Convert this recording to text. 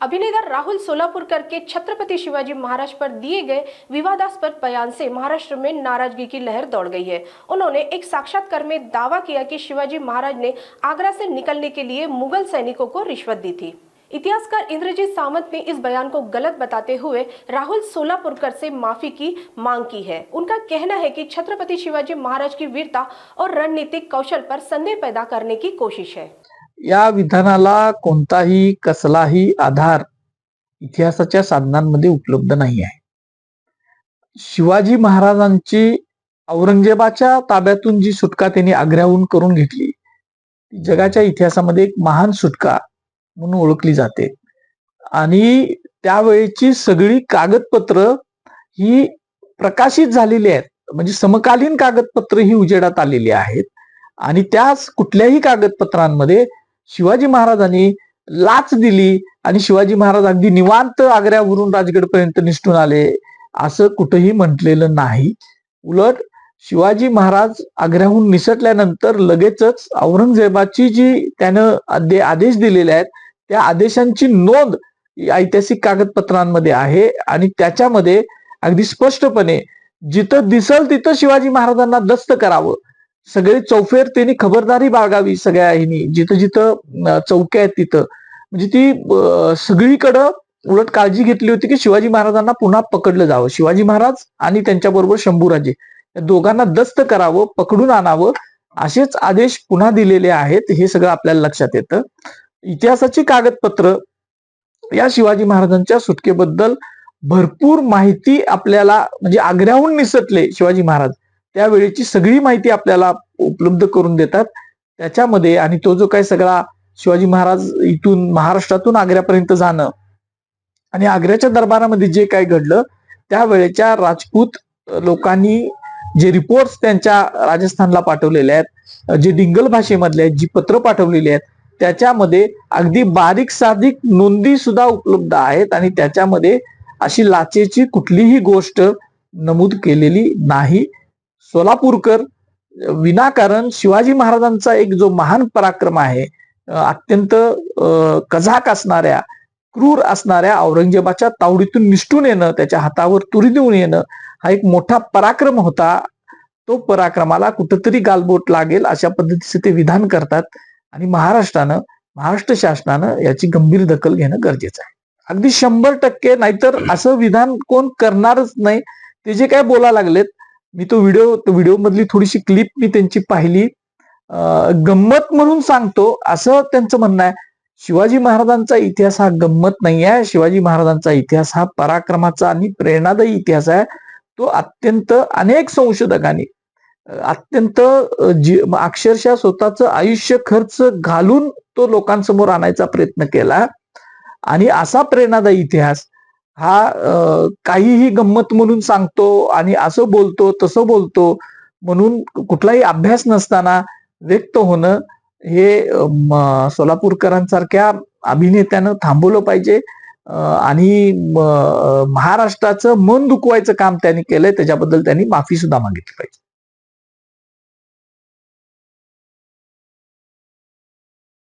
अभिनेता राहुल सोलापुरकर के छत्रपति शिवाजी महाराज पर दिए गए विवादास्पद बयान से महाराष्ट्र में नाराजगी की लहर दौड़ गई है। उन्होंने एक साक्षात्कार में दावा किया कि शिवाजी महाराज ने आगरा से निकलने के लिए मुगल सैनिकों को रिश्वत दी थी। इतिहासकार इंद्रजीत सावंत ने इस बयान को गलत बताते हुए राहुल सोलापुरकर से माफी की मांग की है। उनका कहना है कि छत्रपति शिवाजी महाराज की वीरता और रणनीतिक कौशल पर संदेह पैदा करने की कोशिश है। या विधानाला कोणताही कसलाही आधार इतिहासाच्या साधनांमध्ये उपलब्ध नाही आहे। शिवाजी महाराजांची औरंगजेबाच्या ताब्यातून जी सुटका त्यांनी आग्र्याहून करून घेतली ती जगाच्या इतिहासामध्ये एक महान सुटका म्हणून ओळखली जाते। आणि त्यावेळेची सगळी कागदपत्र ही प्रकाशित झालेली आहेत, म्हणजे समकालीन कागदपत्र ही उजेडात आलेली आहेत। आणि त्याच कुठल्याही कागदपत्रांमध्ये शिवाजी महाराजांनी लाच दिली आणि शिवाजी महाराज अगदी निवांत आग्र्यावरून राजगडपर्यंत निसटून आले असं कुठेही म्हटलेलं नाही। उलट शिवाजी महाराज आग्र्याहून निसटल्यानंतर लगेचच औरंगजेबाची जी त्यानं आदेश दिलेले आहेत त्या आदेशांची नोंद ऐतिहासिक कागदपत्रांमध्ये आहे। आणि त्याच्यामध्ये अगदी स्पष्टपणे जिथं दिसल तिथं शिवाजी महाराजांना दस्त करावं, सगळे चौफेर त्यांनी खबरदारी बाळगावी, सगळ्या जिथं जिथं चौक्या आहेत तिथं, म्हणजे ती सगळीकडं उलट काळजी घेतली होती की शिवाजी महाराजांना पुन्हा पकडलं जावं। शिवाजी महाराज आणि त्यांच्याबरोबर शंभूराजे या दोघांना दस्त करावं, पकडून आणावं, असेच आदेश पुन्हा दिलेले आहेत। हे सगळं आपल्याला लक्षात येतं। इतिहासाची कागदपत्र या शिवाजी महाराजांच्या सुटकेबद्दल भरपूर माहिती आपल्याला, म्हणजे आग्र्याहून निसटले शिवाजी महाराज त्यावेळेची सगळी माहिती आपल्याला उपलब्ध करून देतात त्याच्यामध्ये। आणि तो जो काही सगळा शिवाजी महाराज इथून महाराष्ट्रातून आग्र्यापर्यंत जाणं आणि आग्र्याच्या दरबारामध्ये जे काही घडलं त्यावेळेच्या राजपूत लोकांनी जे रिपोर्ट्स त्यांच्या राजस्थानला पाठवलेले आहेत, जे डिंगल भाषेमधले आहेत, जी पत्र पाठवलेली आहेत त्याच्यामध्ये अगदी बारीक साधिक नोंदी सुद्धा उपलब्ध आहेत। आणि त्याच्यामध्ये अशी लाचेची कुठलीही गोष्ट नमूद केलेली नाही। सोलापूरकर विनाकारण शिवाजी महाराजांचा एक जो महान पराक्रम आहे, अत्यंत कझाक असणाऱ्या, क्रूर असणाऱ्या औरंगजेबाच्या तावडीतून निसटून येणं, त्याच्या हातावर तुरी देऊन येणं हा एक मोठा पराक्रम होता। तो पराक्रमाला कुठंतरी गालबोट लागेल अशा पद्धतीचे ते विधान करतात। आणि महाराष्ट्र शासनानं याची गंभीर दखल घेणं गरजेचं आहे, अगदी 100%। नाहीतर असं विधान कोण करणारच नाही। ते जे काय बोला लागलेत, मी तो व्हिडिओ मधली थोडीशी क्लिप मी त्यांची पाहिली, गंमत म्हणून सांगतो असं त्यांचं म्हणणं आहे। शिवाजी महाराजांचा इतिहास हा गंमत नाही आहे, शिवाजी महाराजांचा इतिहास हा पराक्रमाचा आणि प्रेरणादायी इतिहास आहे। तो अत्यंत अनेक संशोधकांनी अत्यंत अक्षरशः स्वतःचं आयुष्य खर्च घालून तो लोकांसमोर आणायचा प्रयत्न केला। आणि असा प्रेरणादायी इतिहास हा काहीही गंमत म्हणून सांगतो आणि असं बोलतो तसं बोलतो म्हणून कुठलाही अभ्यास नसताना व्यक्त होणं हे सोलापूरकरांसारख्या अभिनेत्यानं थांबवलं पाहिजे। आणि महाराष्ट्राचं मन दुखवायचं काम त्यांनी केलंय, त्याच्याबद्दल त्यांनी माफी सुद्धा मागितली पाहिजे।